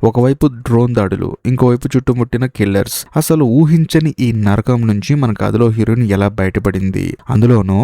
ఒకవైపు డ్రోన్ దాడులు, ఇంకోవైపు చుట్టుముట్టిన కిల్లర్స్. అసలు ఊహించని ఈ నరకం నుంచి మన కథలో హీరోయిన్ ఎలా బయటపడింది, అందులోనూ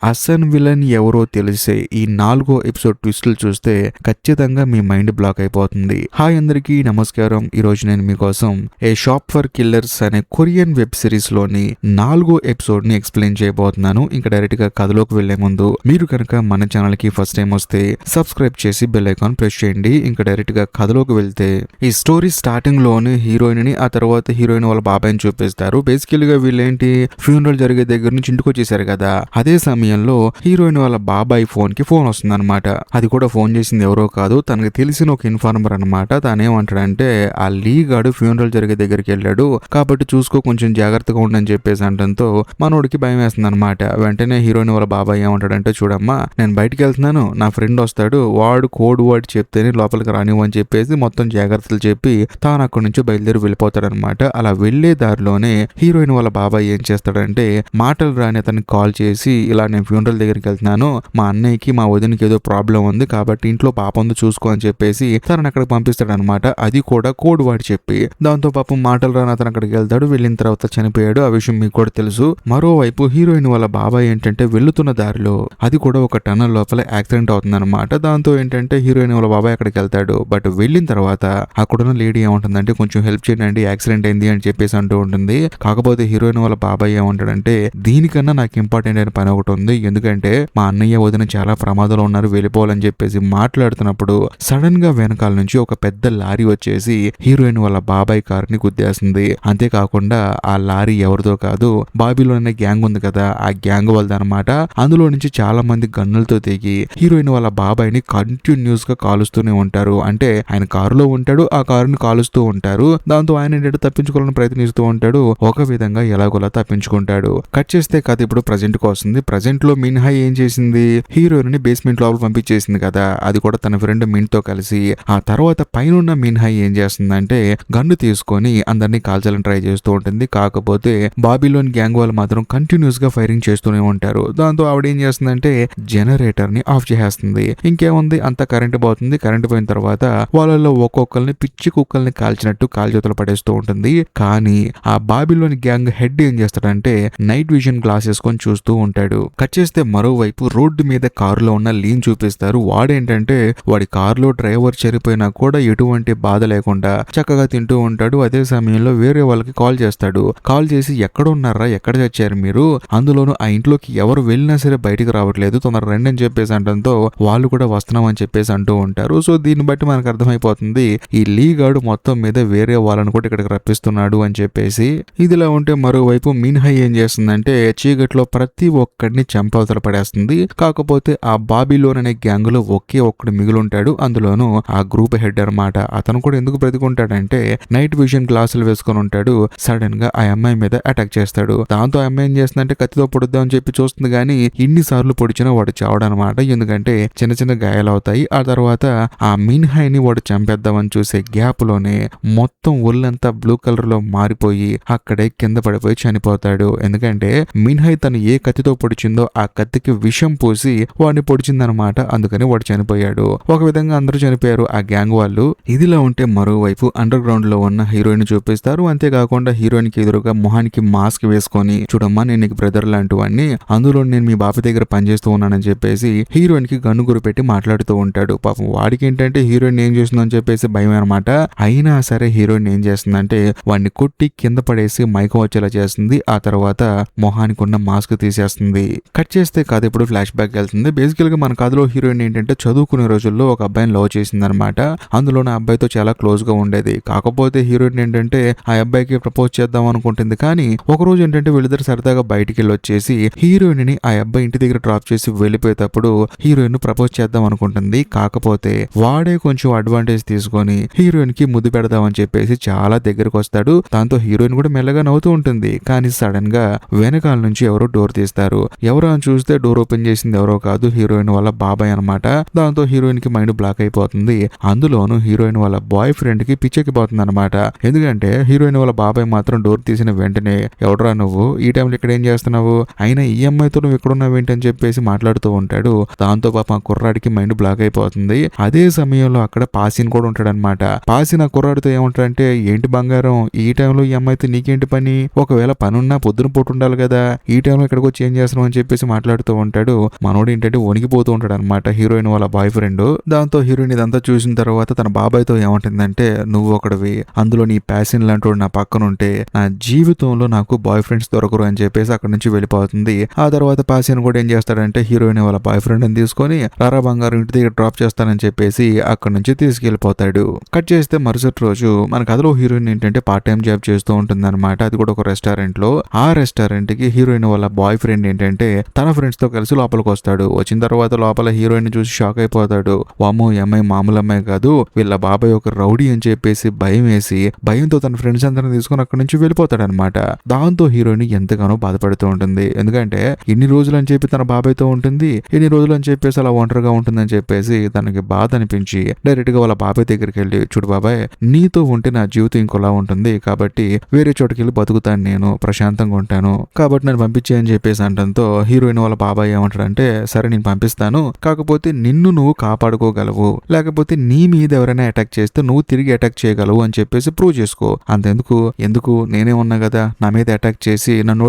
అసన్ విలన్ ఎవరో తెలిసే ఈ 4వ ఎపిసోడ్ ట్విస్టులు చూస్తే ఖచ్చితంగా మీ మైండ్ బ్లాక్ అయిపోతుంది. హాయ్ అందరికీ నమస్కారం. ఈరోజు నేను మీకోసం ఏ షాప్ ఫర్ కిల్లర్స్ అనే కొరియన్ వెబ్ సిరీస్ లోని 4వ ఎపిసోడ్ ని ఎక్స్ప్లెయిన్ చేయబోతున్నాను. ఇంకా డైరెక్ట్ గా కథలోకి వెళ్లే ముందు మీరు కనుక మన ఛానల్ కి ఫస్ట్ టైం వస్తే సబ్స్క్రైబ్ చేసి బెల్ ఐకాన్ ప్రెస్ చేయండి. ఇంకా డైరెక్ట్ గా కథలోకి వెళ్తే ఈ స్టోరీ స్టార్టింగ్ లోనే హీరోయిన్ ని, ఆ తర్వాత హీరోయిన్ వాళ్ళ బాబాయ్ని చూపిస్తారు. బేసికల్ గా వీళ్ళేంటి ఫ్యూనరల్ జరిగే దగ్గర నుంచి ఇంటికి వచ్చేసారు కదా. అదే సమయంలో హీరోయిన్ వాళ్ళ బాబాయ్ ఫోన్ కి ఫోన్ వస్తుంది అనమాట. అది కూడా ఫోన్ చేసింది ఎవరో కాదు, తనకి తెలిసిన ఒక ఇన్ఫార్మర్ అనమాట. తానేమంటాడంటే ఆ లీ గాడు ఫ్యూనరల్ జరిగే దగ్గరికి వెళ్ళాడు కాబట్టి చూసుకో, కొంచెం జాగ్రత్తగా ఉండని చెప్పేసి అంటంతో మనోడికి భయం వేస్తుంది అనమాట. వెంటనే హీరోయిన్ వాళ్ళ బాబాయ్ ఏమంటాడంటే, చూడమ్మా నేను బయటికి వెళ్తున్నాను, నా ఫ్రెండ్ వస్తాడు, వాడు కోడ్ వర్డ్ చెప్తేనే లోపలికి రానివ్వని చెప్పేసి మొత్తం జాగ్రత్తలు చెప్పి తాను అక్కడి నుంచి బయలుదేరి వెళ్ళిపోతాడనమాట. అలా వెళ్లే దారిలోనే హీరోయిన్ వాళ్ళ బాబాయ్ ఏం చేస్తాడంటే మాటలు రాని అతనికి కాల్ చేసి, ఇలా నేను ఫ్యూనరల్ దగ్గరికి వెళ్తున్నాను, మా అన్నయ్యకి మా వదినకి ఏదో ప్రాబ్లం ఉంది కాబట్టి ఇంట్లో పాప ఉంది చూసుకో అని చెప్పేసి తనని అక్కడికి పంపిస్తాడనమాట. అది కూడా కోడ్ వర్డ్ చెప్పి. దాంతో పాపం మాటలు రాని అతను అక్కడికి వెళ్తాడు. వెళ్ళిన తర్వాత చనిపోయాడు. ఆ విషయం మీకు కూడా తెలుసు. మరోవైపు హీరోయిన్ వాళ్ళ బాబాయ్ ఏంటంటే వెళ్తున్న దారిలో అది కూడా ఒక టనల్ లోపల యాక్సిడెంట్ అవుతుంది అనమాట. దాంతో ఏంటంటే హీరోయిన్ వాళ్ళ బాబాయ్ అక్కడికి వెళ్తాడు. బట్ వెళ్ళిన తర్వాత అక్కడున్న లేడీ ఏమంటుందంటే, కొంచెం హెల్ప్ చేయండి, యాక్సిడెంట్ అయింది అని చెప్పేసి అంటూ ఉంటుంది. కాకపోతే హీరోయిన్ వాళ్ళ బాబాయ్ ఏమంటాడంటే, దీనికన్నా నాకు ఇంపార్టెంట్ అయిన పని ఒకటి ఉంది, ఎందుకంటే మా అన్నయ్య వదిన చాలా ప్రమాదంలో ఉన్నారు, వెళ్ళిపోవాలని చెప్పేసి మాట్లాడుతున్నప్పుడు సడన్ గా వెనకాల నుంచి ఒక పెద్ద లారీ వచ్చేసి హీరోయిన్ వాళ్ళ బాబాయ్ కార్ ని గుద్దేస్తుంది. అంతేకాకుండా ఆ లారీ ఎవరిదో కాదు, బాబీలోనే గ్యాంగ్ ఉంది కదా, ఆ గ్యాంగ్ వాళ్ళదనమాట. అందులో నుంచి చాలా మంది గన్నులతో దిగి హీరోయిన్ వాళ్ళ బాబాయ్ ని కంటిన్యూస్ గా కాలుస్తూనే ఉంటారు. అంటే ఆయన కారులో ఉంటాడు, ఆ కారుని కాలుస్తూ ఉంటారు. దాంతో ఆయన ఏంటంటే తప్పించుకోవాలని ప్రయత్నిస్తూ ఉంటాడు. ఒక విధంగా ఎలాగోలా తప్పించుకుంటాడు. కట్ చేస్తే కథ ఇప్పుడు ప్రజెంట్ కు వస్తుంది. ప్రజెంట్ లో మిన్హాయ్ ఏం చేసింది, హీరోయిన్ ని బేస్మెంట్ లోపల పంపించేసింది కదా, అది కూడా తన ఫ్రెండ్ మిన్ తో కలిసి. ఆ తర్వాత పైన మిన్హాయ్ ఏం చేస్తుందంటే గన్ను తీసుకొని అందరినీ కాల్చాలని ట్రై చేస్తూ ఉంటుంది. కాకపోతే బాబీలోని గ్యాంగ్ వాళ్ళు మాత్రం కంటిన్యూస్ గా ఫైరింగ్ చేస్తూనే ఉంటారు. దాంతో ఆవిడ ఏం చేస్తుందంటే జనరేటర్ ని ఆఫ్ చేసేస్తుంది. ఇంకేముంది, అంత కరెంట్ పోతుంది. కరెంట్ పోయిన తర్వాత వాళ్ళలో ఒక్కొక్కరిని పిచ్చి కుక్కల్ని కాల్చినట్టు కాల్చేతులు పడేస్తూ ఉంటుంది. కానీ ఆ బాబీలోని గ్యాంగ్ హెడ్ ఏం చేస్తాడంటే నైట్ విజన్ గ్లాస్ వేసుకొని చూస్తూ ఉంటాడు. కట్ చేస్తే మరోవైపు రోడ్డు మీద కారులో ఉన్న లీన్ చూపిస్తారు. వాడేంటంటే వాడి కారులో డ్రైవర్ చనిపోయినా కూడా ఎటువంటి బాధ లేకుండా చక్కగా తింటూ ఉంటాడు. అదే సమయంలో వేరే వాళ్ళకి కాల్ చేస్తాడు. కాల్ చేసి ఎక్కడ ఉన్నారా, ఎక్కడ చచ్చారు మీరు, అందులోనూ ఆ ఇంట్లోకి ఎవరు వెళ్ళినా సరే బయటికి రావట్లేదు, తొందర రండి అని చెప్పేసి అంటంతో వాళ్ళు కూడా వస్తున్నామని చెప్పేసి అంటూ ఉంటారు. సో దీన్ని బట్టి మనకు అర్థమైపోతుంది ఈ లీ గాడు మొత్తం మీద వేరే వాళ్ళని కూడా ఇక్కడికి రప్పిస్తున్నాడు అని చెప్పేసి. ఇదిలా ఉంటే మరోవైపు మిన్హాయ్ ఏం చేస్తుందంటే చీకట్లో ప్రతి ఒక్కడిని చంపవతల పడేస్తుంది. కాకపోతే ఆ బాబీలోన్ అనే గ్యాంగ్ లో ఒకే ఒక్కడు మిగులుంటాడు, అందులోనూ ఆ గ్రూప్ హెడ్ అనమాట. అతను కూడా ఎందుకు బ్రతికుంటాడంటే నైట్ విజన్ గ్లాసులు వేసుకొని ఉంటాడు. సడన్ గా ఆ అమ్మాయి మీద అటాక్ చేస్తాడు. దాంతో ఆ అమ్మాయి ఏం చేస్తుందంటే కత్తితో పొడుద్దామని చెప్పి చూస్తుంది, కానీ ఇన్నిసార్లు పొడిచినా వాడు చావడనమాట. ఎందుకంటే చిన్న చిన్న గాయాలు అవుతాయి. ఆ తర్వాత ఆ మిన్హాయ్ ని వాడు చంపేద్దామని చూసే గ్యాప్ లోనే మొత్తం ఒళ్ళంతా బ్లూ కలర్ లో మారిపోయి అక్కడే కింద పడిపోయి చనిపోతాడు. ఎందుకంటే మిన్హాయ్ తను ఏ కత్తితో పొడిచిందో ఆ కత్తికి విషం పూసి వాడిని పొడిచిందనమాట. అందుకని వాడు చనిపోయాడు. ఒక విధంగా అందరూ చనిపోయారు ఆ గ్యాంగ్ వాళ్ళు. ఇదిలా ఉంటే మరోవైపు అండర్ గ్రౌండ్ లో ఉన్న హీరోయిన్ చూపిస్తారు. అంతేకాకుండా హీరోయిన్ కి ఎదురుగా మొహానికి మాస్క్ వేసుకొని, చూడమ్మా నేను నీకు బ్రదర్ లాంటి వాడిని, అందులో నేను మీ బాబు దగ్గర పనిచేస్తూ ఉన్నానని చెప్పేసి హీరోయిన్ కి గన్ను గురి పెట్టి మాట్లాడుతూ ఉంటాడు. పాపం వాడికి ఏంటంటే హీరోయిన్ ఏం చేస్తుందని చెప్పేసి భయం అనమాట. అయినా సరే హీరోయిన్ ఏం చేస్తుందంటే వాడిని కొట్టి కింద పడేసి మైకం వచ్చేలా చేస్తుంది. ఆ తర్వాత మొహానికి ఉన్న మాస్క్ తీసేస్తుంది. కట్ చేస్తే కథ ఇప్పుడు ఫ్లాష్ బ్యాక్ వెళ్తుంది. బేసికల్ గా మన కథలో హీరోయిన్ ఏంటంటే చదువుకునే రోజుల్లో ఒక అబ్బాయిని లవ్ చేసింది అనమాట. అందులో నా అబ్బాయితో చాలా క్లోజ్ గా ఉండేది. కాకపోతే హీరోయిన్ ఏంటంటే ఆ అబ్బాయికి ప్రపోజ్ చేద్దాం అనుకుంటుంది. కానీ ఒక రోజు ఏంటంటే వీళ్ళిద్దరు సరదాగా బయటికి వెళ్ళి వచ్చేసి హీరోయిన్ ని ఆ అబ్బాయి ఇంటి దగ్గర డ్రాప్ చేసి వెళ్ళిపోయేటప్పుడు హీరోయిన్ ప్రపోజ్ చేద్దాం అనుకుంటుంది. కాకపోతే వాడే కొంచెం అడ్వాంటేజ్ తీసుకొని హీరోయిన్ కి ముద్దు పెడదామని చెప్పేసి చాలా దగ్గరకు వస్తాడు. దాంతో హీరోయిన్ కూడా మెల్లగా నవ్వుతూ ఉంటుంది. కానీ సడన్ గా వెనకాల నుంచి ఎవరో డోర్ తీస్తారు. ఎవరో అని చూస్తే డోర్ ఓపెన్ చేసింది ఎవరో కాదు, హీరోయిన్ వాళ్ళ బాబాయ్ అనమాట. దాంతో హీరోయిన్ కి మైండ్ బ్లాక్ అయిపోతుంది. అందులోనూ హీరోయిన్ వాళ్ళ బాయ్ ఫ్రెండ్ కి పిచ్చెక్కిపోతుంది అనమాట. ఎందుకంటే హీరోయిన్ వాళ్ళ బాబాయ్ మాత్రం డోర్ తీసిన వెంటనే, ఎవడరా నువ్వు, ఈ టైంలో ఇక్కడ ఏం చేస్తున్నావు, అయినా ఈ అమ్మాయితో నువ్వు ఎక్కడున్నావు ఏంటని చెప్పేసి మాట్లాడుతూ ఉంటాడు. దాంతో పాప కుర్రాడికి మైండ్ బ్లాక్ అయిపోతుంది. అదే సమయంలో అక్కడ పాసిన్ కూడా ఉంటాడనమాట. అనమాట. పాసిన కుర్రాడితో ఏమంటారంటే ఏంటి బంగారం ఈ టైంలో ఈ అమ్మాయితో నీకేంటి పని, ఒకవేళ పనున్నా పొద్దున పూట ఉండాలి కదా, ఈ టైంలో ఇక్కడికి వచ్చి ఏం చేస్తున్నావు అని చెప్పేసి మాట్లాడుతూ ఉంటాడు. మనోడు ఏంటంటే వణికిపోతూ ఉంటాడు అనమాట హీరోయిన్ వాళ్ళ బాయ్ ఫ్రెండ్. దాంతో హీరోయిన్ ఇదంతా చూసిన తర్వాత తన బాబాయ్తో ఏమంటుందంటే నువ్వు ఒకటివి, అందులో నీ ప్యాషన్ లాంటి నా పక్కన ఉంటే నా జీవితంలో నాకు బాయ్ ఫ్రెండ్స్ దొరకరు అని చెప్పేసి అక్కడ నుంచి వెళ్ళిపోతుంది. ఆ తర్వాత పాసిన్ కూడా ఏం చేస్తాడంటే హీరోయిన్ వాళ్ళ బాయ్ ఫ్రెండ్ ని తీసుకొని రారా బంగారం ఇంటి దగ్గర డ్రాప్ చేస్తానని చెప్పేసి అక్కడ నుంచి తీసుకెళ్లిపోతాడు. కట్ చేస్తే మరుసటి రోజు మన కథలో హీరోయిన్ ఏంటంటే పార్ట్ టైం జాబ్ చేస్తూ ఉంటుంది అనమాట. అది కూడా ఒక రెస్టారెంట్ లో. ఆ రెస్టారెంట్ కి హీరోయిన్ వాళ్ళ బాయ్ ఫ్రెండ్ ఏంటంటే తన ఫ్రెండ్స్ తో కలిసి లోపలికి వస్తాడు. వచ్చిన తర్వాత లోపల హీరోయిన్ చూసి షాక్ అయిపోతాడు. వామ్మో ఈ అమ్మాయి మామూలు అమ్మాయి కాదు, వీళ్ళ బాబాయ్ ఒక రౌడీ అని చెప్పేసి భయం వేసి భయంతో తన ఫ్రెండ్స్ అందరిని తీసుకొని అక్కడ నుంచి వెళ్ళిపోతాడు అనమాట. దాంతో హీరోయిన్ ఎంతగానో బాధపడుతూ ఉంటుంది. ఎందుకంటే ఇన్ని రోజులు అని చెప్పి తన బాబాయ్తో ఉంటుంది, ఇన్ని రోజులు అని చెప్పేసి అలా ఒంటరిగా ఉంటుందని చెప్పేసి తనకి బాధ అనిపించి డైరెక్ట్ గా వాళ్ళ బాబాయ్ దగ్గరికి వెళ్ళి చూడు బాబాయ్ నీతో ఉంటే నా జీవితం ఇంకోలా ఉంటుంది, కాబట్టి వేరే చోటుకి వెళ్ళి బతుకుతాను, నేను ప్రశాంతంగా ఉంటాను, కాబట్టి నన్ను పంపించేయని చెప్పేసి అంటంతో హీరోయిన్ వాళ్ళ బాబాయ్ ఏమంటాడంటే సరే నేను పంపిస్తాను, కాకపోతే నిన్ను నువ్వు కాపాడుకోగలవు, లేకపోతే నీ మీద ఎవరైనా అటాక్ చేస్తే నువ్వు తిరిగి అటాక్ చేయగలవు అని చెప్పేసి ప్రూవ్ చేసుకో, అంతెందుకు ఎందుకు నేనే ఉన్నా కదా, నా మీద అటాక్ చేసి నన్ను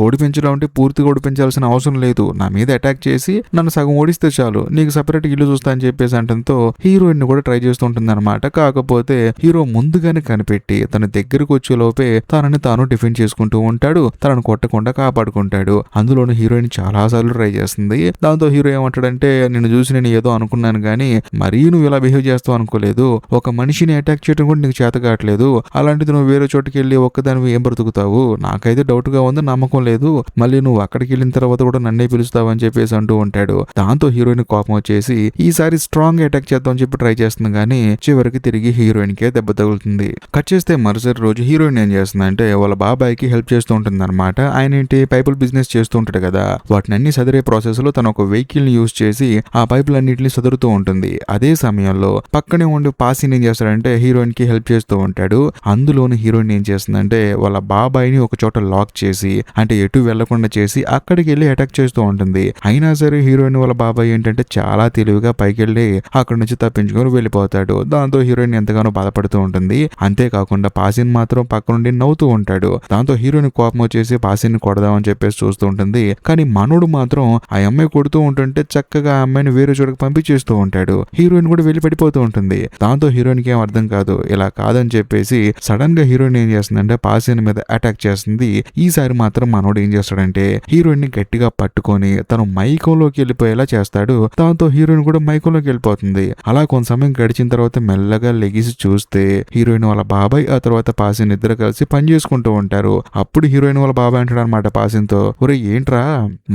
ఓడిపించడం అంటే పూర్తిగా ఓడిపించాల్సిన అవసరం లేదు, నా మీద అటాక్ చేసి నన్ను సగం ఓడిస్తే చాలు, నీకు సపరేట్ ఇల్లు చూస్తా అని చెప్పేసి అంటంతో హీరోయిన్ ని కూడా ట్రై చేస్తుంటుంది అనమాట. కాకపోతే హీరో ముందుగానే కనిపెట్టి తన దగ్గరకు వచ్చే లోపే తనని తాను డిఫెండ్ చేసుకుంటూ ఉంటాడు, తనను కొట్టకుండా కాపాడుకుంటాడు. అందులోనూ హీరోయిన్ చాలా సార్లు ట్రై చేస్తుంది. దాంతో హీరో ఏమంటాడంటే నిన్ను చూసి నేను ఏదో అనుకున్నాను గానీ మరీ నువ్వు ఇలా బిహేవ్ చేస్తావు అనుకోలేదు, ఒక మనిషిని అటాక్ చేయడం కూడా నీకు చేత కావట్లేదు, అలాంటిది నువ్వు వేరే చోటుకి వెళ్ళి ఒక్కదానివి ఏం బ్రతుకుతావు, నాకైతే డౌట్ గా ఉంది, నమ్మకం లేదు, మళ్ళీ నువ్వు అక్కడికి వెళ్ళిన తర్వాత కూడా నన్నే పిలుస్తావు అని చెప్పేసి అంటూ ఉంటాడు. దాంతో హీరోయిన్ కోపం వచ్చేసి ఈసారి స్ట్రాంగ్ అటాక్ చేద్దాం చెప్పి ట్రై చేస్తుంది కానీ చివరికి తిరిగి హీరోయిన్ కే దెబ్బ తగులుతుంది. కట్ చేస్తే మరుసటి రోజు హీరోయిన్ ఏం చేస్తుందంటే వాళ్ళ బాబాయ్కి హెల్ప్ చేస్తూ ఉంటుంది అనమాట. ఆయన ఏంటి పైపుల్ బిజినెస్ చేస్తూ ఉంటాడు కదా, వాటిని అన్ని సదిరే ప్రాసెస్ లో తను ఒక వెహికల్ ని యూజ్ చేసి ఆ పైపులన్నింటినీ సదురుతూ ఉంటుంది. అదే సమయంలో పక్కనే ఉండి పాసిన్ ఏం చేస్తాడంటే హీరోయిన్ కి హెల్ప్ చేస్తూ ఉంటాడు. అందులోని హీరోయిన్ ఏం చేస్తుందంటే వాళ్ళ బాబాయ్ని ఒక చోట లాక్ చేసి అంటే ఎటు వెళ్లకుండా చేసి అక్కడికి వెళ్ళి అటాక్ చేస్తూ ఉంటుంది. అయినా సరే హీరోయిన్ వాళ్ళ బాబాయ్ ఏంటంటే చాలా తెలివిగా పైకి వెళ్ళి అక్కడ నుంచి తప్పించుకొని వెళ్ళిపోతాడు. దాంతో హీరోయిన్ ఎంతగానో బాధపడుతూ ఉంటుంది. అంతేకాకుండా పాసిన్ మాత్రం పక్క నుండి నవ్వుతూ ఉంటాడు. దాంతో హీరోయిన్ కోపం వచ్చేసి పాసిన్ కొడదామని చెప్పేసి చూస్తూ ఉంటుంది. కానీ మనోడు మాత్రం ఆ అమ్మాయి కొడుతూ ఉంటుంటే చక్కగా ఆ అమ్మాయిని వేరే చోటుకి పంపించేస్తూ ఉంటాడు. హీరోయిన్ కూడా వెళ్ళి పడిపోతూ ఉంటుంది. దాంతో హీరోయిన్ కి ఏం అర్థం కాదు, ఇలా కాదని చెప్పేసి సడన్ గా హీరోయిన్ ఏం చేస్తుందంటే పాసిన్ మీద అటాక్ చేస్తుంది. ఈసారి మాత్రం మనోడు ఏం చేస్తాడంటే హీరోయిన్ ని గట్టిగా పట్టుకొని తను మైకంలోకి వెళ్ళిపోయేలా చేస్తాడు. దాంతో హీరోయిన్ కూడా మైకంలోకి వెళ్ళిపోతుంది. అలా కొంత సమయం గడిచిన తర్వాత మెల్లగా లెగిసి చూస్తే హీరోయిన్ వాళ్ళ బాబాయ్ ఆ తర్వాత పాసిన్ ఇద్దరు కలిసి పని చేసుకుంటూ ఉంటారు. అప్పుడు హీరోయిన్ వాళ్ళ బాబాయ్ అంటాడు అనమాట పాసిన్ తో, ఒరే ఏంట్రా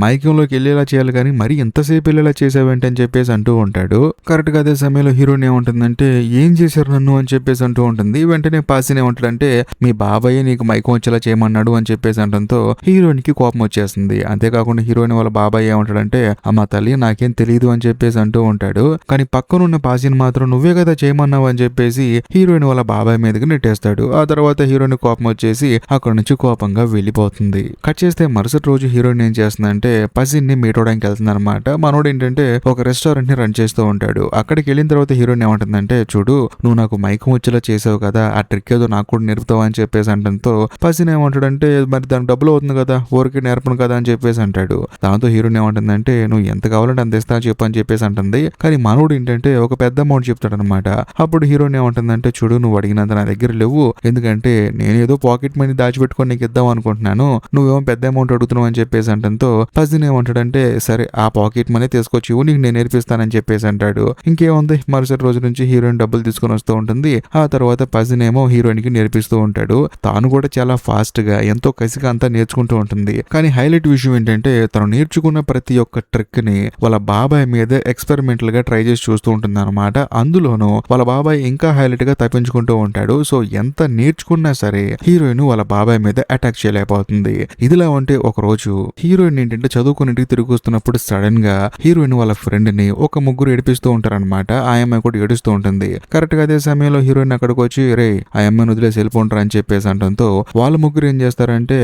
మైకంలోకి వెళ్ళేలా చేయాలి కానీ మరి ఎంతసేపు వెళ్ళేలా చేసావేంటి అని చెప్పేసి అంటూ ఉంటాడు. కరెక్ట్ గా అదే సమయంలో హీరోయిన్ ఏముంటుందంటే ఏం చేశారు నన్ను అని చెప్పేసి అంటూ ఉంటుంది. వెంటనే పాసిన్ ఏమంటాడంటే మీ బాబాయ్ నీకు మైకం వచ్చేలా చేయమన్నాడు అని చెప్పేసి అంటంతో హీరోయిన్ కి కోపం వచ్చేస్తుంది. అంతేకాకుండా హీరోయిన్ వాళ్ళ బాబాయ్ ఏమంటాడంటే అమ్మ తల్లి నాకేం తెలియదు అని చెప్పేసి అంటూ ఉంటాడు. కానీ పక్కనున్న పాసిన్ మాత్రం నువ్వే కదా చేయమన్నావు అని చెప్పేసి హీరోయిన్ వాళ్ళ బాబాయ్ మీదకి నెట్టేస్తాడు. ఆ తర్వాత హీరోయిన్ కోపం వచ్చేసి అక్కడ నుంచి కోపంగా వెళ్ళిపోతుంది. కట్ చేస్తే మరుసటి రోజు హీరోయిన్ ఏం చేస్తుందంటే పసిన్ ని మీట్ అవడానికి వెళ్తుంది అనమాట. మనోడు ఏంటంటే ఒక రెస్టారెంట్ ని రన్ చేస్తూ ఉంటాడు. అక్కడికి వెళ్ళిన తర్వాత హీరోయిన్ ఏమంటుందంటే చూడు నువ్వు నాకు మైకం వచ్చేలా చేసావు కదా, ఆ ట్రిక్ ఏదో నాకు కూడా నేర్పుతావు అని చెప్పేసి అంటంతో పసిన్ ఏమంటాడంటే మరి దానికి డబ్బులు అవుతుంది కదా, ఊరికి నేర్పను కదా అని చెప్పేసి అంటాడు. దాంతో హీరోయిన్ ఏమంటుందంటే నువ్వు ఎంత కావాలంటే అంత ఇస్తా చెప్పు అని చెప్పేసి అంటుంది. కానీ మనోడు ఏంటంటే ఒక పెద్ద అమౌంట్ చెప్తాడు అనమాట. అప్పుడు హీరోయిన్ ఏమంటుందంటే చూడు నువ్వు అడిగినంత నా దగ్గర లేవు, ఎందుకంటే నేనేదో పాకెట్ మనీ దాచిపెట్టుకొని నీకు ఇద్దాం అనుకుంటున్నాను, నువ్వేమో పెద్ద అమౌంట్ అడుగుతున్నావు అని చెప్పేసి అంటంతో పసిన్ ఏమంటాడంటే సరే ఆ పాకెట్ మనీ తీసుకొచ్చి నీకు నేను నేర్పిస్తానని చెప్పేసి అంటాడు. ఇంకేముంది మరుసటి రోజు నుంచి హీరోయిన్ డబ్బులు తీసుకొని వస్తూ ఉంటుంది. ఆ తర్వాత పసిన్ ఏమో హీరోయిన్ కి నేర్పిస్తూ ఉంటాడు. తాను కూడా చాలా ఫాస్ట్ గా ఎంతో కసిగా అంతా నేర్చుకుంటూ ఉంటుంది. కానీ హైలైట్ విషయం ఏంటంటే తను నేర్చుకున్న ప్రతి ఒక్క ట్రిక్ ని వాళ్ళ బాబాయ్ మీద ఎక్స్పెరిమెంటల్ గా ట్రై చేసి చూస్తూ ఉంటుంది అనమాట. అందులోనూ వాళ్ళ బాబాయ్ ఇంకా హైలైట్ గా తప్పించుకుంటూ ఉంటాడు. సో ఎంత నేర్చుకున్నా సరే హీరోయిన్ వాళ్ళ బాబాయ్ మీద అటాక్ చేయలేకపోతుంది. ఇదిలా ఉంటే ఒక రోజు హీరోయిన్ ఏంటంటే చదువుకుని ఇంటికి తిరిగి వస్తున్నప్పుడు సడన్ గా హీరోయిన్ వాళ్ళ ఫ్రెండ్ ని ఒక ముగ్గురు ఏడిపిస్తూ ఉంటారనమాట. ఆ అమ్మాయి కూడా ఏడుస్తూ ఉంటుంది. కరెక్ట్ గా అదే సమయంలో హీరోయిన్ అక్కడికి వచ్చి రే ఆ అమ్మాయిని వదిలేసి వెళ్ళిపోంటారు అని చెప్పేసి అంటంతో వాళ్ళ ముగ్గురు ఏం చేస్తారంటే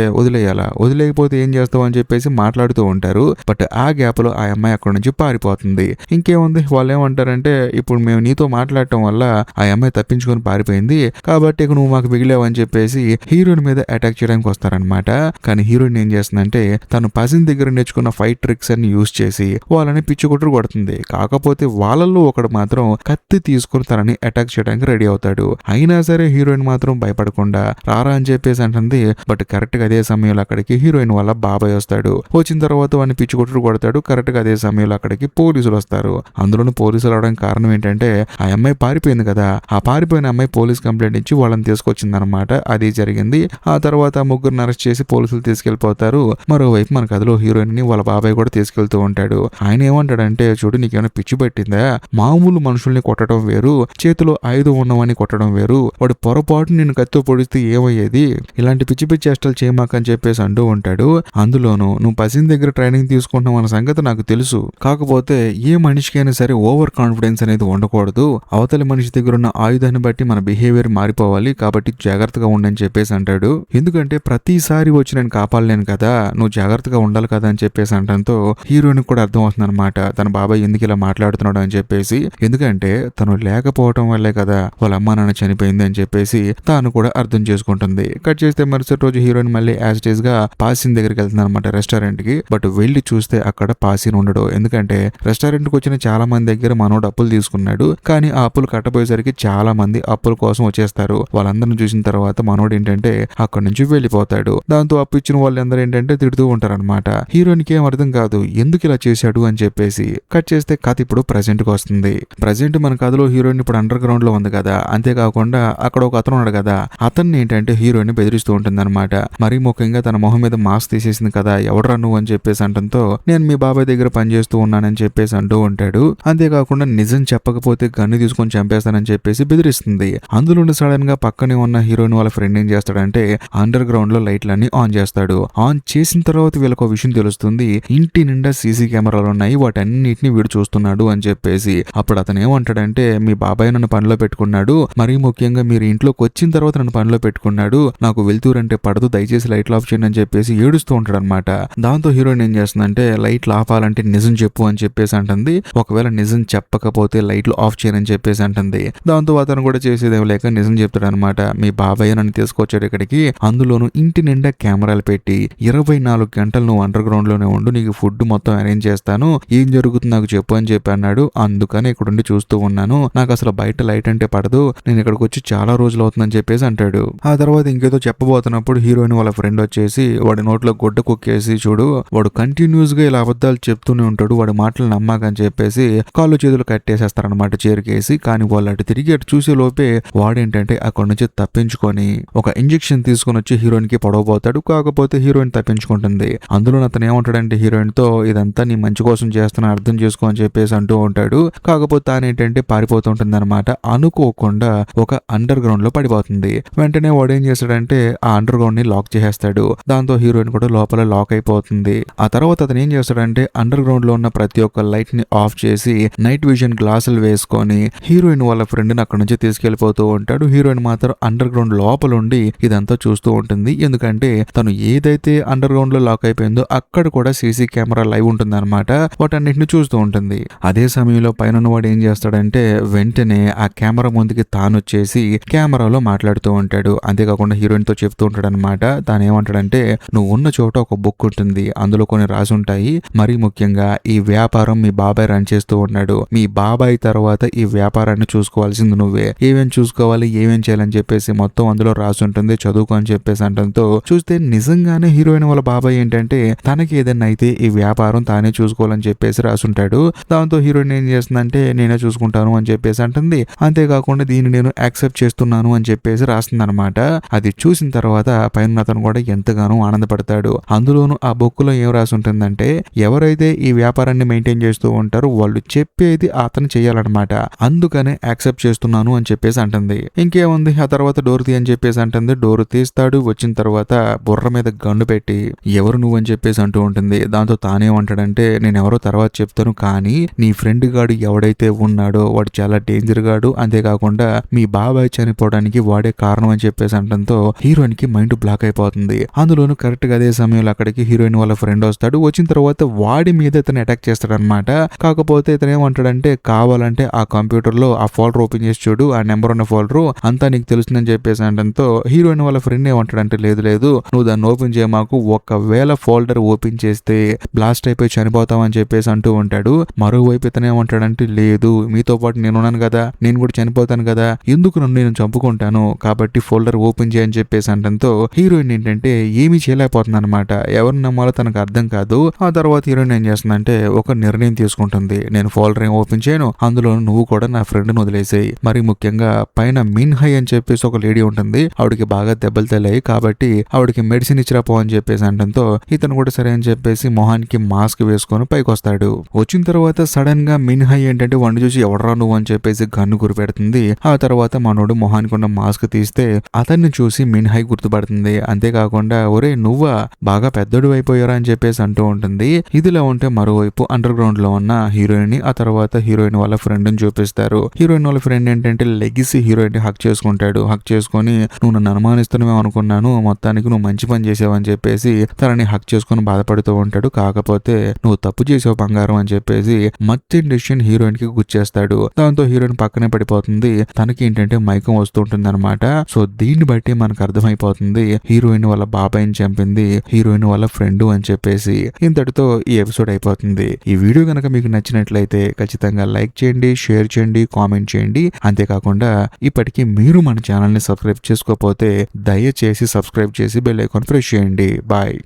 వదిలేకపోతే ఏం చేస్తావు అని చెప్పేసి మాట్లాడుతూ ఉంటారు. బట్ ఆ గ్యాప్ లో ఆ అమ్మాయి అక్కడ నుంచి పారిపోతుంది. ఇంకేముంది వాళ్ళు ఏమంటారంటే ఇప్పుడు మేము నీతో మాట్లాడటం వల్ల వల్ల ఆ అమ్మాయి తప్పించుకొని పారిపోయింది, కాబట్టి ఇక నువ్వు మాకు మిగిలేవని చెప్పేసి హీరోయిన్ మీద అటాక్ చేయడానికి వస్తారనమాట. కానీ హీరోయిన్ ఏం చేస్తుందంటే తను పసిన్ దగ్గర నేర్చుకున్న ఫైట్ ట్రిక్స్ అన్ని యూజ్ చేసి వాళ్ళని పిచ్చి కొట్టుడు కొడుతుంది. కాకపోతే వాళ్ళల్లో ఒకడు మాత్రం కత్తి తీసుకుని తనని అటాక్ చేయడానికి రెడీ అవుతాడు. అయినా సరే హీరోయిన్ మాత్రం భయపడకుండా రారా అని చెప్పేసి అంటుంది. బట్ కరెక్ట్ గా అదే సమయంలో అక్కడికి హీరోయిన్ వాళ్ళ బాబాయ్ వస్తాడు. వచ్చిన తర్వాత వాడిని పిచ్చి కొట్టుడు కొడతాడు. కరెక్ట్ గా అదే సమయంలో అక్కడికి పోలీసులు వస్తారు. అందులోనూ పోలీసులు అవడానికి కారణం ఏంటంటే ఆ అమ్మాయి పారిపోయింది కదా, ఆ పారిపోయిన అమ్మాయి పోలీస్ కంప్లైంట్ ఇచ్చి వాళ్ళని తీసుకొచ్చింది అనమాట. అది జరిగింది. ఆ తర్వాత ముగ్గురిని అరెస్ట్ చేసి పోలీసులు తీసుకెళ్లిపోతారు. మరోవైపు మన కథలో హీరోయిన్ ని వాళ్ళ బాబాయ్ కూడా తీసుకెళ్తూ ఉంటాడు. ఆయన ఏమంటాడంటే చూడు నీకేమైనా పిచ్చి పట్టిందా, మామూలు మనుషుల్ని కొట్టడం వేరు, చేతిలో ఆయుధం ఉన్నవాన్ని కొట్టడం వేరు, వాడు పొరపాటు నిన్ను కత్తితో పొడిస్తే ఏమయ్యేది, ఇలాంటి పిచ్చి పిచ్చి చేష్టలు చేయమాకని చెప్పేసి అంటూ ఉంటాడు. అందులోనూ నువ్వు పసిన్ దగ్గర ట్రైనింగ్ తీసుకుంటున్నావు అన్న సంగతి నాకు తెలుసు, కాకపోతే ఏ మనిషికైనా సరే ఓవర్ కాన్ఫిడెన్స్ అనేది ఉండకూడదు, అవతలి మనిషి దగ్గర ఉన్న ఆయుధాన్ని బట్టి మన బిహేవియర్ మారిపోవాలి, కాబట్టి జాగ్రత్తగా ఉండని చెప్పేసి అంటాడు. ఎందుకంటే ప్రతిసారి వచ్చి నేను కాపాడలేను కదా, నువ్వు జాగ్రత్తగా ఉండాలి కదా అని చెప్పేసి అంటంతో హీరోయిన్ కూడా అర్థం అవుతుంది అనమాట తన బాబాయ్ ఎందుకు ఇలా మాట్లాడుతున్నాడు అని చెప్పేసి. ఎందుకంటే తను లేకపోవడం వల్లే కదా వాళ్ళ అమ్మా నాన్న చనిపోయింది అని చెప్పేసి తాను కూడా అర్థం చేసుకుంటుంది. కట్ చేస్తే మరుసటి రోజు హీరోయిన్ మళ్ళీ యాజ్ ఇట్ ఈస్ గా పాసిన్ దగ్గరికి వెళ్తుంది అనమాట రెస్టారెంట్ కి. బట్ వెళ్ళి చూస్తే అక్కడ పాసిన్ ఉండడు. ఎందుకంటే రెస్టారెంట్ కి వచ్చిన చాలా మంది దగ్గర మనోడు అప్పులు తీసుకున్నాడు, కానీ ఆ అప్పులు కట్టబోయేసరికి చాలా మంది అప్పుల కోసం వచ్చేస్తారు. వాళ్ళందరిని చూసిన తర్వాత మనోడు ఏంటంటే అక్కడ నుంచి వెళ్ళిపోతాడు. దాంతో అప్పు ఇచ్చిన వాళ్ళందరూ ఏంటంటే తిడుతూ ఉంటారనమాట. హీరోయిన్ కి ఏం అర్థం కాదు ఎందుకు ఇలా చేశాడు అని చెప్పేసి. కట్ చేస్తే కథ ఇప్పుడు ప్రెజెంట్ కి వస్తుంది. ప్రెజెంట్ మన కథలో హీరోయిన్ ఇప్పుడు అండర్ గ్రౌండ్ లో ఉంది కదా, అంతేకాకుండా అక్కడ ఒక అతను ఉన్నాడు కదా, అతన్ని ఏంటంటే హీరోయిన్ బెదిరిస్తూ ఉంటుంది అనమాట. మరీ ముఖ్యంగా తన మొహం మీద మాస్క్ తీసేసింది కదా, ఎవడరా నువ్వు అని చెప్పేసి అంటంతో నేను మీ బాబాయ్ దగ్గర పనిచేస్తూ ఉన్నానని చెప్పేసి అంటూ ఉంటాడు. అంతేకాకుండా నిజం చెప్పకపోతే గన్ను తీసుకొని చంపేస్తానని చెప్పేసి బెదిరిస్తుంది. అందులో సడన్ గా పక్కనే ఉన్న హీరోయిన్ వాళ్ళ ఫ్రెండ్ ఏం చేస్తాడంటే అండర్ గ్రౌండ్ లో లైట్లన్నీ ఆన్ చేస్తాడు. ఆన్ చేసిన తర్వాత వీళ్ళకి విషయం తెలుస్తుంది, ఇంటి నిండా సీసీ కెమెరాలు ఉన్నాయి, వాటన్నిటిని వీడు చూస్తున్నాడు అని చెప్పేసి. అప్పుడు అతను ఏమంటాడంటే మీ బాబాయ్ నన్ను పనిలో పెట్టుకున్నాడు, మరీ ముఖ్యంగా మీరు ఇంట్లోకి వచ్చిన తర్వాత నన్ను పనిలో పెట్టుకున్నాడు, నాకు వెళ్తూరంటే పడదు, దయచేసి లైట్లు ఆఫ్ చేయండి అని చెప్పేసి ఏడుస్తూ ఉంటాడు అనమాట. దాంతో హీరోయిన్ ఏం చేస్తుందంటే లైట్లు ఆపాలంటే నిజం చెప్పు అని చెప్పేసి అంటుంది. ఒకవేళ నిజం చెప్పకపోతే లైట్లు ఆఫ్ చేయనని చెప్పేసి అంటుంది. దాంతో అతను కూడా చేసేదేం లేక నిజం చెప్తాడు అనమాట. మీ బాబాయ్ నన్ను తీసుకొచ్చాడు ఇక్కడికి, అందులోను ఇంటి నిండా కెమెరాలు పెట్టి 24 గంటలు నువ్వు అండర్ గ్రౌండ్ లోనే ఉండు, నీకు ఫుడ్ మొత్తం అరేంజ్ చేస్తాను, ఏం జరుగుతుంది నాకు చెప్పు అని చెప్పి అన్నాడు. అందుకని ఇక్కడుండి చూస్తూ ఉన్నాను, నాకు అసలు బయట లైట్ అంటే పడదు, నేను ఇక్కడికి వచ్చి చాలా రోజులు అవుతుందని చెప్పేసి అంటాడు. ఆ తర్వాత ఇంకేదో చెప్పబోతున్నప్పుడు హీరోయిన్ వాళ్ళ ఫ్రెండ్ వచ్చేసి వాడి నోట్లో గుడ్డ కుక్కేసి చూడు వాడు కంటిన్యూస్ గా ఇలా అబద్ధాలు చెప్తూనే ఉంటాడు, వాడి మాటలు నమ్మాకని చెప్పేసి కాళ్ళు చేతులు కట్టేసేస్తారనమాట చేరికేసి. కానీ వాళ్ళు అటు తిరిగి అటు చూసే లోపే వాడేంటంటే అక్కడ నుంచి తప్పించుకొని ఒక ఇంజెక్షన్ తీసుకుని వచ్చి హీరోయిన్ కి పొడవబోతాడు. కాకపోతే హీరోయిన్ తప్పించుకుంటుంది. అందులో అతను ఏమంటాడంటే హీరోయిన్ తో ఇదంతా నీ మంచి కోసం చేస్తున్నా అర్థం చేసుకో అని చెప్పేసి అంటూ ఉంటాడు. కాకపోతే తాను ఏంటంటే పారిపోతూ ఉంటుంది అనమాట. అనుకోకుండా ఒక అండర్ గ్రౌండ్ లో పడిపోతుంది. వెంటనే వాడు ఏం చేస్తాడంటే ఆ అండర్ గ్రౌండ్ ని లాక్ చేసేస్తాడు. దాంతో హీరోయిన్ కూడా లోపల లాక్ అయిపోతుంది. ఆ తర్వాత అతను ఏం చేస్తాడంటే అండర్ గ్రౌండ్ లో ఉన్న ప్రతి ఒక్క లైట్ ని ఆఫ్ చేసి నైట్ విజన్ గ్లాసులు వేసుకొని హీరోయిన్ వాళ్ళ ఫ్రెండ్ ని అక్కడ నుంచి తీసుకెళ్లిపోతూ ఉంటాడు. హీరోయిన్ మాత్రం అండర్ గ్రౌండ్ లోపల ఉండి ఇదంతా చూస్తూ ఉంటుంది. ఎందుకంటే తను ఏదైతే అండర్ గ్రౌండ్ లో లాక్ అయిపోయిందో అక్కడ కూడా సీసీ కెమెరా లైవ్ ఉంటుంది అనమాట. వాటన్నిటిని చూస్తూ ఉంటుంది. అదే సమయంలో పైన వాడు ఏం చేస్తాడంటే వెంటనే ఆ కెమెరా ముందుకి తాను వచ్చేసి కెమెరాలో మాట్లాడుతూ ఉంటాడు. అంతేకాకుండా హీరోయిన్ తో చెప్తూ ఉంటాడు అనమాట. తాను ఏమంటాడంటే నువ్వు ఉన్న చోట ఒక బుక్ ఉంటుంది, అందులో కొన్ని రాసి ఉంటాయి, మరీ ముఖ్యంగా ఈ వ్యాపారం మీ బాబాయ్ రన్ చేస్తూ ఉన్నాడు, మీ బాబాయ్ తర్వాత ఈ వ్యాపారాన్ని చూసుకోవాల్సింది నువ్వే, ఏమేం చూసుకోవాలి ఏమేం చేయాలని చెప్పేసి మొత్తం అందులో రాసి ఉంటుంది, చదువుకో అని చెప్పేసి అంటంతో చూస్తే నిజంగానే హీరోయిన్ వాళ్ళ బాబాయ్ ఏంటంటే తనకి ఏదైనా అయితే ఈ వ్యాపారం తానే చూసుకోవాలని చెప్పేసి రాసుంటాడు. దాంతో హీరోయిన్ ఏం చేస్తుందంటే నేనే చూసుకుంటాను అని చెప్పేసి అంటుంది. అంతేకాకుండా దీన్ని నేను యాక్సెప్ట్ చేస్తున్నాను అని చెప్పేసి రాస్తుంది అనమాట. అది చూసిన తర్వాత పైన అతను కూడా ఎంతగానో ఆనందపడతాడు. అందులోనూ ఆ బుక్ లో ఏం రాసి ఉంటుందంటే ఎవరైతే ఈ వ్యాపారాన్ని మెయింటైన్ చేస్తూ ఉంటారో వాళ్ళు చెప్పేది అతను చేయాలన్నమాట, అందుకనే యాక్సెప్ట్ చేస్తున్నాను అని చెప్పేసి అంటుంది. ఇంకేముంది ఆ తర్వాత డోర్ తీ అని చెప్పేసి అంటుంది. డోర్ తీస్తాడు. వచ్చిన తర్వాత బుర్ర మీద గన్ను పెట్టి ఎవరు నువ్వు అని చెప్పేసి అంటూ ఉంటుంది. దాంతో తానేమంటాడంటే నేను ఎవరో తర్వాత చెప్తాను, కానీ నీ ఫ్రెండ్ గాడు ఎవడైతే ఉన్నాడో వాడు చాలా డేంజర్ గాడు, అంతేకాకుండా మీ బాబాయ్ చనిపోవడానికి వాడే కారణం అని చెప్పేసి అంటంతో హీరోయిన్ కి మైండ్ బ్లాక్ అయిపోతుంది. అందులోనూ కరెక్ట్ గా అదే సమయంలో అక్కడికి హీరోయిన్ వాళ్ళ ఫ్రెండ్ వస్తాడు. వచ్చిన తర్వాత వాడి మీద ఇతను అటాక్ చేస్తాడు అనమాట. కాకపోతే ఇతను ఏమంటాడంటే కావాలంటే ఆ కంప్యూటర్ లో ఆ ఫోల్డర్ ఓపెన్ చేసి చూడు, ఆ నెంబర్ ఉన్న ఫోల్డర్ అంతా నీకు తెలుస్తుందని చెప్పేసి అనడంతో హీరోయిన్ వాళ్ళ ఫ్రెండ్ ఏమంటాడంటే లేదు లేదు నువ్వు దాన్ని ఓపెన్ చేయమాకు, ఒకవేళ ఫోల్డర్ ఓపెన్ చేస్తే బ్లాస్ట్ అయిపోయి చనిపోతావని చెప్పేసి అంటూ ఉంటాడు. మరోవైపు ఇతను ఏమంటాడంటే లేదు మీతో పాటు నేను ఉన్నాను కదా, నేను కూడా చనిపోతాను కదా, ఎందుకు నన్ను నేను చంపుకుంటాను, కాబట్టి ఫోల్డర్ ఓపెన్ చేయని చెప్పేసి అనడంతో హీరోయిన్ ఏంటంటే ఏమీ చేయలేకపోతుంది అనమాట. ఎవరిని నమ్మాలో తనకు అర్థం కాదు. ఆ తర్వాత హీరోయిన్ ఏం చేస్తుందంటే ఒక నిర్ణయం తీసుకుంటుంది, నేను ఫోల్డర్ ఏం ఓపెన్ చేయను, అందులో నువ్వు కూడా నా ఫ్రెండ్ని వదిలేసాయి. మరి ముఖ్యంగా పైన మిన్హై అని చెప్పేసి ఒక లేడీ ఉంటుంది, ఆవిడకి బాగా దెబ్బలు తెలాయి కాబట్టి ఆవిడకి మెడిసిన్ ఇచ్చిరాపో అని చెప్పేసి అనడంతో ఇతను కూడా సరే అని చెప్పేసి మొహానికి మాస్క్ వేసుకొని పైకి వస్తాడు. వచ్చిన తర్వాత సడన్ గా మిన్హై ఏంటంటే వండి చూసి ఎవడరా నువ్వు అని చెప్పేసి గన్ను గురిపెడుతుంది. ఆ తర్వాత మనోడు మొహానికి ఉన్న మాస్క్ తీస్తే అతన్ని చూసి మిన్హై గుర్తుపడుతుంది. అంతేకాకుండా ఒరే నువ్వా, బాగా పెద్దోడు అయిపోయారా అని చెప్పేసి అంటూ ఉంటుంది. ఇదిలా ఉంటే మరోవైపు అండర్ గ్రౌండ్ లో ఉన్న హీరోయిన్ ఆ తర్వాత హీరోయిన్ వాళ్ళ ఫ్రెండ్ ని చూపిస్తారు. హీరోయిన్ వాళ్ళ ఫ్రెండ్ ఏంటంటే లెగిసి హీరోయిన్ ని హక్ చేసుకుంటాడు. హక్ చేసుకొని నువ్వు నన్ను అనుమానిస్తున్నావు అనుకున్నాను, మొత్తానికి నువ్వు మంచి పని చేసావని చెప్పేసి తనని హక్ చేసుకొని బాధపడుతూ ఉంటాడు. కాకపోతే నువ్వు తప్పు చేసావు బంగారం అని చెప్పేసి మర్చెంట్ డెసిషన్ హీరోయిన్ కి గుచ్చేస్తాడు. దాంతో హీరోయిన్ పక్కనే పడిపోతుంది. తనకి ఏంటంటే మైకం వస్తుంటుంది అనమాట. సో దీన్ని బట్టి మనకు అర్థమైపోతుంది హీరోయిన్ వాళ్ళ బాబాయిని చంపింది హీరోయిన్ వాళ్ళ ఫ్రెండ్ అని చెప్పేసి. ఇంతటితో ఈ ఎపిసోడ్ అయిపోతుంది. ఈ వీడియో కనుక మీకు నచ్చినట్లయితే ఖచ్చితంగా లైక్ చేయండి, షేర్ చేయండి, కామెంట్ చేయండి. అంతేకాకుండా ఇప్పటికీ మీరు మన ఛానల్ ని సబ్స్క్రైబ్ చేసుకోకపోతే దయచేసి సబ్స్క్రైబ్ చేసి బెల్ ఐకాన్ ప్రెస్ చేయండి. బాయ్.